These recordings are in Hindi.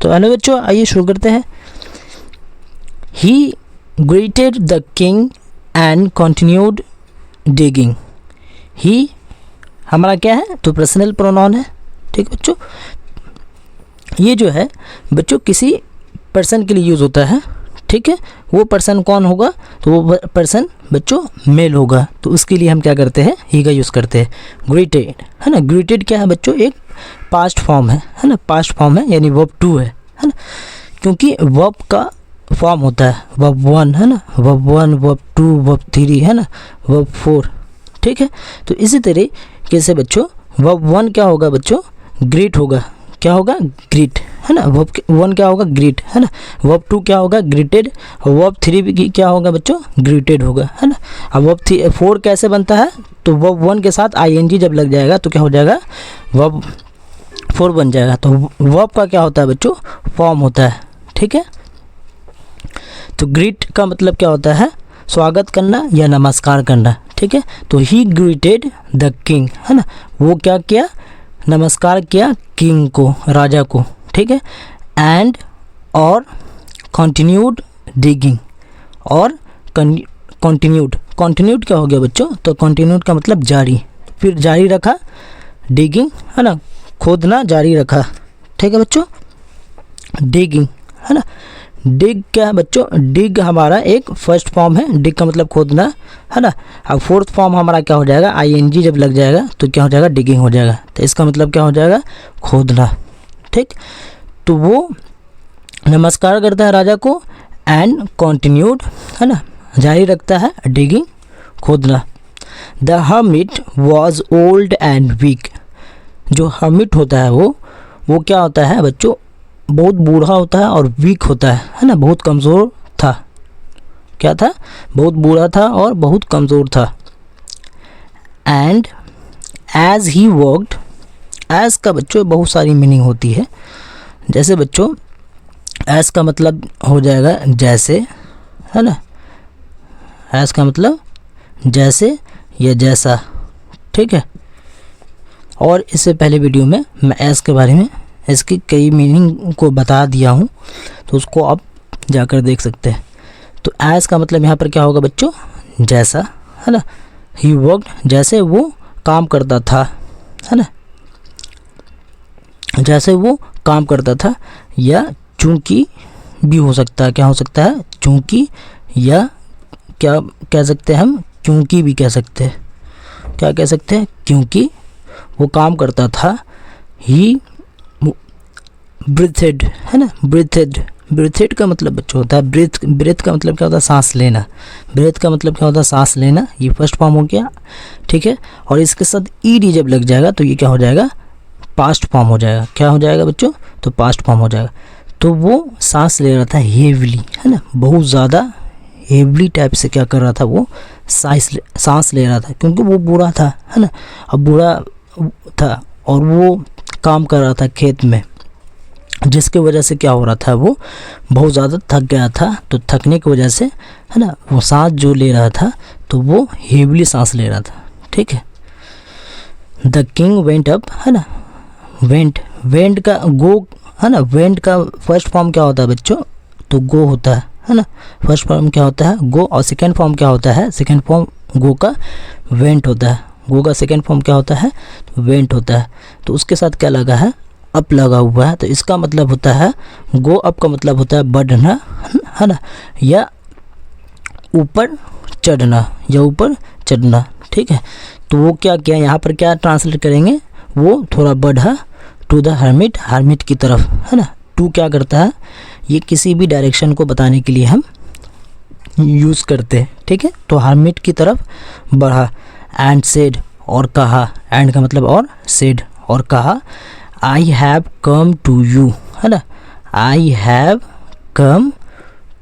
तो हेलो बच्चों, आइए शुरू करते हैं। He greeted the king and continued digging. ही हमारा क्या है, तो पर्सनल प्रोनाउन है। ठीक है बच्चों, ये जो है बच्चों किसी पर्सन के लिए यूज़ होता है। ठीक है, वो पर्सन कौन होगा, तो वो पर्सन बच्चों मेल होगा, तो उसके लिए हम क्या करते हैं, ही का यूज़ करते हैं। ग्रीटेड है ना, ग्रीटेड क्या है बच्चों, एक पास्ट फॉर्म है ना, पास्ट फॉर्म है यानी वर्ब टू है ना, क्योंकि वर्ब का फॉर्म होता है वर्ब वन है ना, verb one, verb two, verb three है ना, वर्ब फोर। ठीक है, तो इसी तरीके से बच्चों वर्ब वन क्या होगा बच्चों, ग्रीट होगा। क्या होगा, ग्रीट है ना। वर्ब वन क्या होगा, ग्रीट है ना। वर्ब टू क्या होगा, ग्रीटेड। वर्ब थ्री भी क्या होगा बच्चों, ग्रीटेड होगा है ना। अब वर्ब फोर कैसे बनता है, तो वर्ब वन के साथ आईएनजी जब लग जाएगा तो क्या हो जाएगा, वर्ब फोर बन जाएगा। तो वर्ब का क्या होता है बच्चों, फॉर्म होता है। ठीक है, तो ग्रीट का मतलब क्या होता है, स्वागत करना या नमस्कार करना। ठीक है, तो ही ग्रीटेड द किंग है ना, वो क्या किया, नमस्कार किया किंग को, राजा को। ठीक है, एंड और कंटिन्यूड डिगिंग, और कंटिन्यूड, कंटिन्यूड क्या हो गया बच्चों, तो कंटिन्यूड का मतलब जारी, फिर जारी रखा, डिगिंग है ना, खोदना जारी रखा। ठीक है बच्चों, डिगिंग है ना। डिग क्या है बच्चों, डिग हमारा एक फर्स्ट फॉर्म है, डिग का मतलब खोदना है ना। अब फोर्थ फॉर्म हमारा क्या हो जाएगा, आईएनजी जब लग जाएगा तो क्या हो जाएगा, डिगिंग हो जाएगा। तो इसका मतलब क्या हो जाएगा, खोदना। ठीक, तो वो नमस्कार करता है राजा को, एंड कंटिन्यूड है ना, जारी रखता है डिगिंग, खोदना। The hermit was old and weak. जो हर्मिट होता है वो क्या होता है बच्चों, बहुत बूढ़ा होता है और वीक होता है ना, बहुत कमज़ोर था। क्या था, बहुत बूढ़ा था और बहुत कमज़ोर था। And as he worked, as का बच्चों बहुत सारी मीनिंग होती है। जैसे बच्चों एज का मतलब हो जाएगा जैसे है ना, एज का मतलब जैसे या जैसा। ठीक है, और इससे पहले वीडियो में मैं एज के बारे में, इसकी कई मीनिंग को बता दिया हूँ, तो उसको आप जाकर देख सकते हैं। तो एज का मतलब यहाँ पर क्या होगा बच्चों, जैसा है ना। ही वर्कड, जैसे वो काम करता था है ना, जैसे वो काम करता था, या चूंकि भी हो सकता है, क्या हो सकता है, चूंकि, या क्या कह सकते हैं हम, क्योंकि भी कह सकते हैं। क्या कह सकते हैं, क्योंकि वो काम करता था। ही ब्रीथेड है ना, ब्रीथेड, ब्रीथेड का मतलब बच्चों होता है ब्रीथ, ब्रीथ का मतलब क्या होता है, सांस लेना। ब्रीथ का मतलब क्या होता है, सांस लेना। ये फर्स्ट फॉर्म हो गया। ठीक है, और इसके साथ ईडी जब लग जाएगा तो ये क्या हो जाएगा, पास्ट फॉर्म हो जाएगा। क्या हो जाएगा बच्चों, तो पास्ट फॉर्म हो जाएगा। तो वो सांस ले रहा था हेवली है ना, बहुत ज़्यादा हेवली टाइप से क्या कर रहा था, वो सांस ले रहा था, क्योंकि वो बूढ़ा था है ना। अब बूढ़ा था और वो काम कर रहा था खेत में, जिसकी वजह से क्या हो रहा था, वो बहुत ज़्यादा थक गया था। तो थकने की वजह से है ना, वो सांस जो ले रहा था तो वो हेवली सांस ले रहा था। ठीक है, द किंग वेंट अप है ना, वेंट, वेंट का गो है ना, वेंट का फर्स्ट फॉर्म क्या होता है बच्चों, तो गो होता है ना। फर्स्ट फॉर्म क्या होता है, गो, और सेकेंड फॉर्म क्या होता है, सेकेंड फॉर्म गो का वेंट होता है। गो का सेकेंड फॉर्म क्या होता है, तो वेंट होता है। तो उसके साथ क्या लगा है, अप लगा हुआ है, तो इसका मतलब होता है, गो अप का मतलब होता है बढ़ना है ना, या ऊपर चढ़ना, या ऊपर चढ़ना। ठीक है, तो वो क्या किया, यहाँ पर क्या ट्रांसलेट करेंगे, वो थोड़ा बढ़ा टू द हर्मिट, हर्मिट की तरफ है ना। टू क्या करता है, ये किसी भी डायरेक्शन को बताने के लिए हम यूज़ करते हैं। ठीक है, तो हर्मिट की तरफ बढ़ा। एंड सेड, और कहा, एंड का मतलब और, सेड और कहा, I have come to you है ना, I have come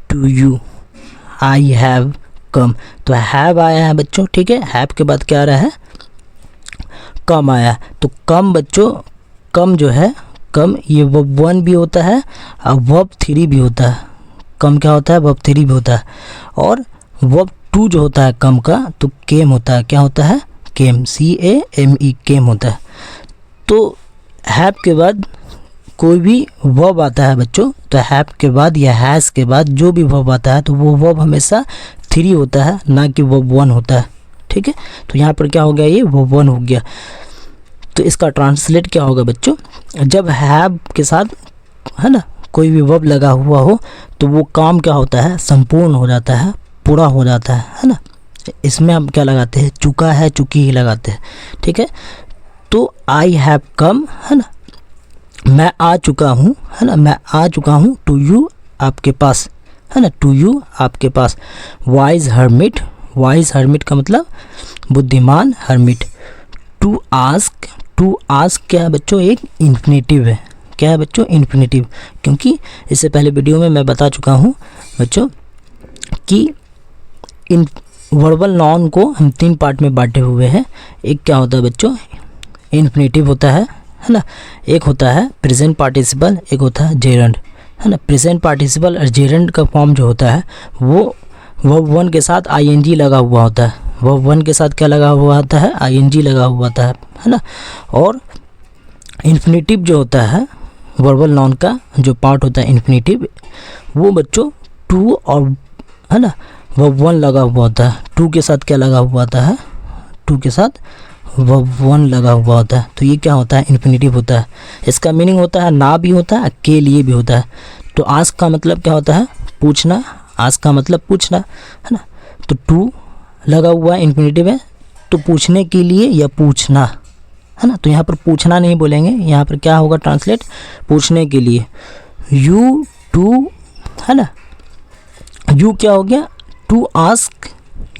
to you, I have come, तो हैव आया है बच्चों। ठीक है, हैव के बाद क्या आ रहा है, कम आया। तो कम बच्चों, कम जो है, कम ये वर्ब वन भी होता है और वर्ब थ्री भी होता है। कम क्या होता है, वर्ब थ्री भी होता है। और वर्ब टू जो होता है कम का, तो केम होता है। क्या होता है, केम, CAME, केम होता है। तो हैव के बाद कोई भी वर्ब आता है बच्चों तो हैव के बाद या हैज़ के बाद जो भी वर्ब आता है तो वो वर्ब हमेशा 3 होता है, ना कि वर्ब 1 होता है। ठीक है, तो यहाँ पर क्या हो गया, ये वर्ब 1 हो गया। तो इसका ट्रांसलेट क्या होगा बच्चों, जब हैव के साथ है ना कोई भी वर्ब लगा हुआ हो तो वो काम क्या होता है, संपूर्ण हो जाता है, पूरा हो जाता है ना। इसमें हम क्या लगाते हैं, चुका है, चुकी ही लगाते हैं। ठीक है, तो आई हैव कम है ना, मैं आ चुका हूँ है ना, मैं आ चुका हूँ, टू यू आपके पास है ना, टू यू आपके पास। वाइज हर्मिट, वाइज हर्मिट का मतलब बुद्धिमान hermit. To ask, to ask क्या है बच्चों, एक इन्फिनेटिव है। क्या है बच्चों, इन्फिनेटिव, क्योंकि इससे पहले वीडियो में मैं बता चुका हूँ बच्चों कि इन वर्बल नाउन को हम 3 पार्ट में बांटे हुए हैं। एक क्या होता है बच्चों, इन्फिनेटिव होता है ना, एक होता है प्रेजेंट पार्टिसिपल, एक होता है जेरंड है ना। प्रेजेंट पार्टिसिपल और जेरंड का फॉर्म जो होता है वो वर्ब 1 के साथ आईएनजी लगा हुआ होता है। वर्ब 1 के साथ क्या लगा हुआ होता है, आईएनजी लगा हुआ होता है ना। और इन्फिनेटिव जो होता है वर्बल नाउन का जो पार्ट होता है इन्फिनेटिव, वो बच्चों 2 और है ना वर्ब 1 लगा हुआ होता है। 2 के साथ क्या लगा हुआ होता है, 2 के साथ वर्ब 1 लगा हुआ होता है। तो ये क्या होता है, इन्फिनेटिव होता है। इसका मीनिंग होता है ना भी होता है, के लिए भी होता है। तो आस्क का मतलब क्या होता है, पूछना, आस्क का मतलब पूछना है ना। तो 2 लगा हुआ है, इन्फिनेटिव है, तो पूछने के लिए या पूछना है ना। तो यहाँ पर पूछना नहीं बोलेंगे, यहाँ पर क्या होगा ट्रांसलेट, पूछने के लिए। यू टू है ना, यू क्या हो गया, टू आस्क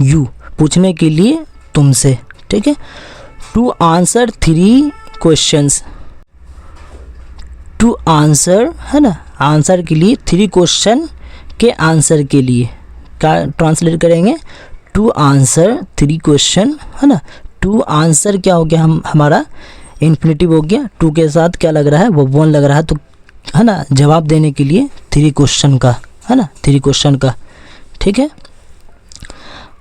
यू, पूछने के लिए तुमसे। ठीक है, to answer 3 questions, to answer है ना, आंसर के लिए 3 क्वेश्चन के आंसर के लिए क्या ट्रांसलेट करेंगे, टू आंसर 3 क्वेश्चन है ना। टू आंसर क्या हो गया, हम हमारा इन्फिनेटिव हो गया। 2 के साथ क्या लग रहा है, वो 1 लग रहा है, तो है ना जवाब देने के लिए 3 क्वेश्चन का है ना, 3 क्वेश्चन का। ठीक है,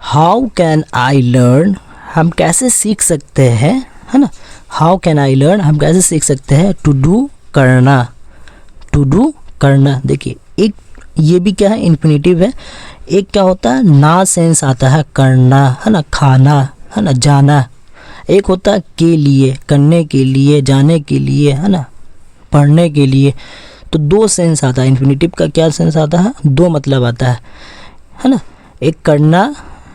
हाउ कैन आई लर्न, हम कैसे सीख सकते हैं है ना। हाउ कैन आई लर्न, हम कैसे सीख सकते हैं, टू डू करना, टू डू करना। देखिए एक ये भी क्या है, इन्फिनेटिव है। एक क्या होता है, ना सेंस आता है, करना है ना, खाना है ना, जाना। एक होता है के लिए, करने के लिए, जाने के लिए है ना, पढ़ने के लिए। तो 2 सेंस आता है। इन्फिनेटिव का क्या सेंस आता है, 2 मतलब आता है ना। एक करना,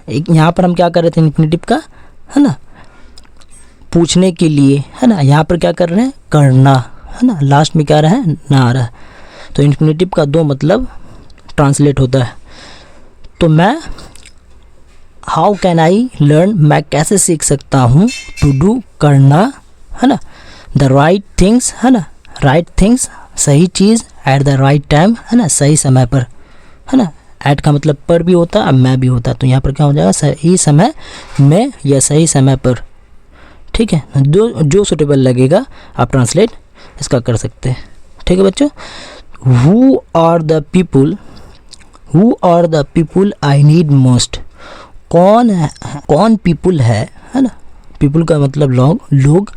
एक यहाँ पर हम क्या कर रहे थे इन्फिनेटिव का है ना, पूछने के लिए है ना, यहाँ पर क्या कर रहे हैं, करना है ना, लास्ट में क्या रहा है, ना आ रहा है। तो इन्फिनेटिव का 2 मतलब ट्रांसलेट होता है। तो मैं हाउ कैन आई लर्न, मैं कैसे सीख सकता हूँ, टू डू करना है ना, द राइट थिंग्स है ना, राइट थिंग्स सही चीज़, एट द राइट टाइम है ना, सही समय पर है ना। एट का मतलब पर भी होता है, मैं भी होता है। तो यहाँ पर क्या हो जाएगा, सही समय में या सही समय पर। ठीक है, जो सुटेबल लगेगा आप ट्रांसलेट इसका कर सकते हैं। ठीक है बच्चों, who are the people, who are the people I need most, कौन है, कौन पीपुल है ना, पीपुल का मतलब लोग।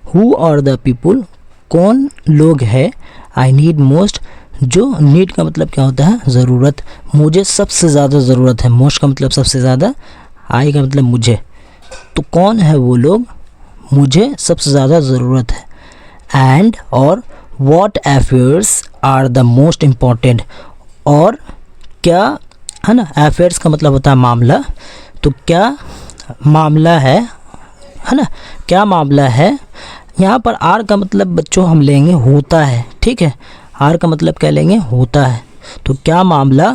हु आर द पीपुल, कौन लोग है, आई नीड मोस्ट, जो नीड का मतलब क्या होता है, ज़रूरत, मुझे सबसे ज़्यादा ज़रूरत है। मोस्ट का मतलब सबसे ज़्यादा, आई का मतलब मुझे। तो कौन है वो लोग, मुझे सबसे ज़्यादा ज़रूरत है। एंड और what affairs are the most important, और क्या है ना, अफेयर्स का मतलब होता है मामला। तो क्या मामला है ना, क्या मामला है। यहाँ पर आर का मतलब बच्चों हम लेंगे होता है। ठीक है, आर का मतलब क्या लेंगे, होता है। तो क्या मामला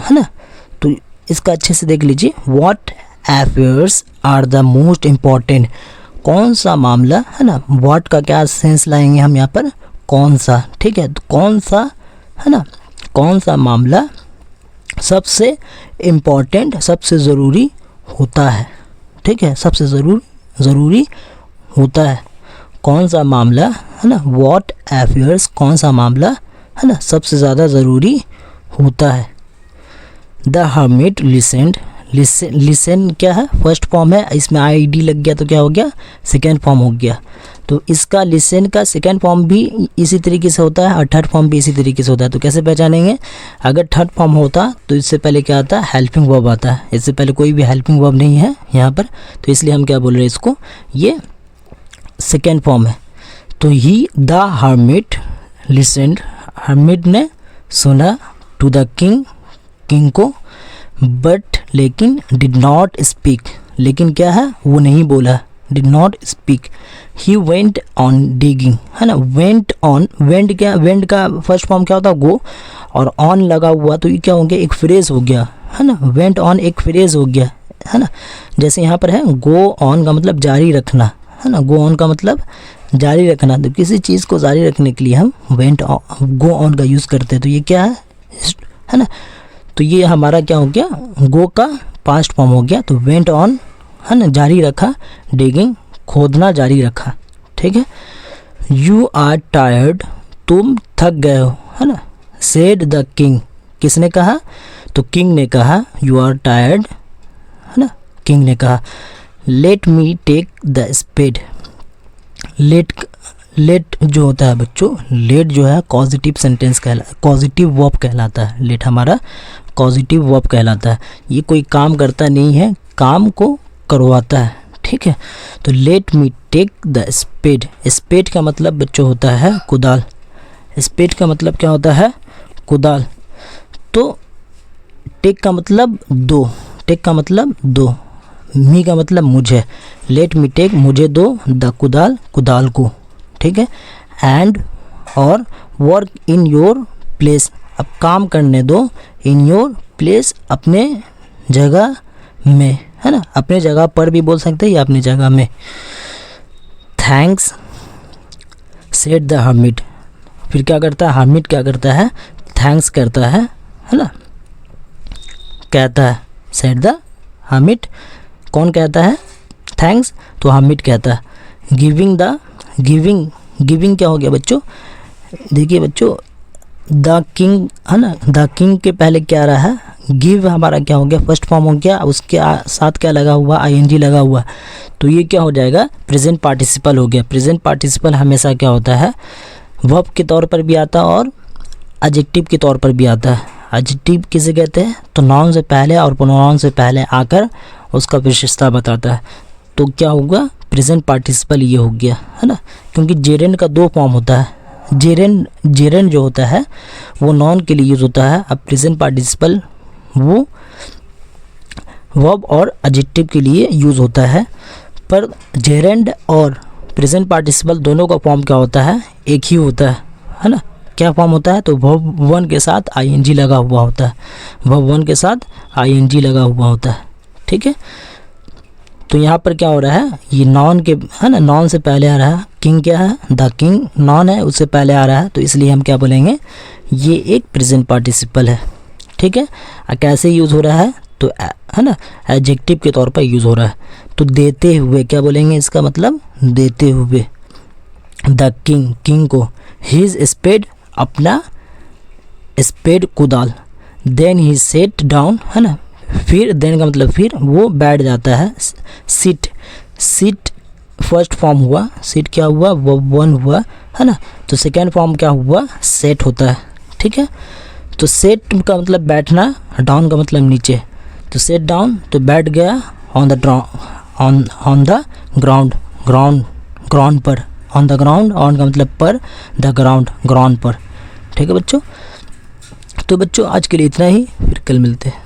है ना, तो इसका अच्छे से देख लीजिए, what affairs are the most important, कौन सा मामला है ना। व्हाट का क्या सेंस लाएंगे हम यहाँ पर, कौन सा। ठीक है, तो कौन सा है ना, कौन सा मामला सबसे इम्पॉर्टेंट, सबसे ज़रूरी होता है। ठीक है, सबसे ज़रूरी होता है, कौन सा मामला है ना, व्हाट अफेयर्स, कौन सा मामला है ना सबसे ज़्यादा ज़रूरी होता है। द हर्मिट लिसेंड, लिसन क्या है, फर्स्ट फॉर्म है, इसमें आई डी लग गया तो क्या हो गया, सेकेंड फॉर्म हो गया। तो इसका लिसन का सेकेंड फॉर्म भी इसी तरीके से होता है और थर्ड फॉर्म भी इसी तरीके से होता है। तो कैसे पहचानेंगे? अगर थर्ड फॉर्म होता तो इससे पहले क्या आता है? हेल्पिंग वर्ब आता है। इससे पहले कोई भी हेल्पिंग वर्ब नहीं है यहाँ पर, तो इसलिए हम क्या बोल रहे हैं इसको, ये सेकेंड फॉर्म है। तो ही द हर्मिट लिसनड, हर्मिट ने सुना, टू द किंग, किंग को, बट लेकिन डिड नॉट स्पीक, लेकिन क्या है? वो नहीं बोला, did not speak. He went on digging, है ना, वेंट ऑन, वेंट क्या, वेंट का फर्स्ट फॉर्म क्या होता है? गो, और ऑन लगा हुआ तो ये क्या हो गया? एक फ्रेज हो गया, है ना, वेंट ऑन एक फ्रेज हो गया, है ना। जैसे यहाँ पर है गो ऑन का मतलब जारी रखना, है ना, गो ऑन का मतलब जारी रखना। तो किसी चीज़ को जारी रखने के लिए हम वेंट ऑन, गो ऑन का यूज़ करते हैं। तो ये क्या है ना, तो ये हमारा क्या हो गया? गो का पास्ट फॉर्म हो गया। तो वेंट ऑन, है ना, जारी रखा, डिगिंग खोदना जारी रखा, ठीक है। यू आर टायर्ड, तुम थक गए हो, है ना, सेड द किंग, किसने कहा? तो किंग ने कहा, यू आर टायर्ड, है ना, किंग ने कहा। Let me take the spade, let जो होता है बच्चों, लेट जो है कॉजिटिव सेंटेंस कॉजिटिव वर्ब कहलाता है। लेट हमारा कॉजिटिव वर्ब कहलाता है। ये कोई काम करता नहीं है, काम को करवाता है, ठीक है। तो let me take the spade, spade का मतलब बच्चों होता है कुदाल। स्पेड का मतलब क्या होता है? कुदाल। तो टेक का मतलब दो, टेक का मतलब दो, मी का मतलब मुझे, लेट मी टेक मुझे दो, द कुदाल कुदाल को, ठीक है। एंड और वर्क इन योर प्लेस, अब काम करने दो, इन योर प्लेस अपने जगह में, है ना, अपने जगह पर भी बोल सकते हैं या अपनी जगह में। थैंक्स सेड द हर्मिट, फिर क्या करता है? हर्मिट क्या करता है? थैंक्स करता है ना, कहता है। सेड द हर्मिट, कौन कहता है? थैंक्स, तो हर्मिट कहता है। गिविंग द, गिविंग क्या हो गया बच्चों? देखिए बच्चों, द किंग, है ना, द किंग के पहले क्या रहा है? गिव हमारा क्या हो गया? फर्स्ट फॉर्म हो गया, उसके साथ क्या लगा हुआ? आईएनजी लगा हुआ। तो ये क्या हो जाएगा? प्रेजेंट पार्टिसिपल हो गया। प्रेजेंट पार्टिसिपल हमेशा क्या होता है? वर्ब के तौर पर भी आता है और एडजेक्टिव के तौर पर भी आता है। एडजेक्टिव किसे कहते हैं? तो नाउन से पहले और प्रोनाउन से पहले आकर उसका विशेषता बताता है। तो क्या होगा? प्रेजेंट पार्टिसिपल ये हो गया, है ना, क्योंकि जेरेंड का दो फॉर्म होता है। जेरेंड जो होता है वो नॉन के लिए यूज़ होता है, अब प्रेजेंट पार्टिसिपल वो वर्ब और एडजेक्टिव के लिए यूज़ होता है। पर जेरेंड और प्रेजेंट पार्टिसिपल दोनों का फॉर्म क्या होता है? एक ही होता है ना। क्या फॉर्म होता है? तो वर्ब वन के साथ आईएनजी लगा हुआ होता है, वर्ब वन के साथ आईएनजी लगा हुआ होता है, ठीक है। तो यहाँ पर क्या हो रहा है? ये नॉन के, है ना, नॉन से पहले आ रहा है। किंग क्या है? द किंग नॉन है, उससे पहले आ रहा है, तो इसलिए हम क्या बोलेंगे? ये एक प्रेजेंट पार्टिसिपल है, ठीक है। कैसे यूज़ हो रहा है? तो है ना, एडजेक्टिव के तौर पर यूज़ हो रहा है। तो देते हुए क्या बोलेंगे? इसका मतलब देते हुए। द किंग, किंग को, हिज स्पेड अपना स्पेड कुदाल। देन ही सेट डाउन, है ना, फिर देन का मतलब फिर वो बैठ जाता है। सिट, सिट फर्स्ट फॉर्म हुआ, सिट क्या हुआ? वो वन हुआ, है ना। तो सेकेंड फॉर्म क्या हुआ? सेट होता है, ठीक है। तो सेट का मतलब बैठना, डाउन का मतलब नीचे। तो सेट डाउन तो बैठ गया on the on the ground, ground पर, ऑन द ग्राउंड, ऑन का मतलब पर, द ग्राउंड पर, ठीक है बच्चों। तो बच्चों आज के लिए इतना ही, फिर कल मिलते हैं।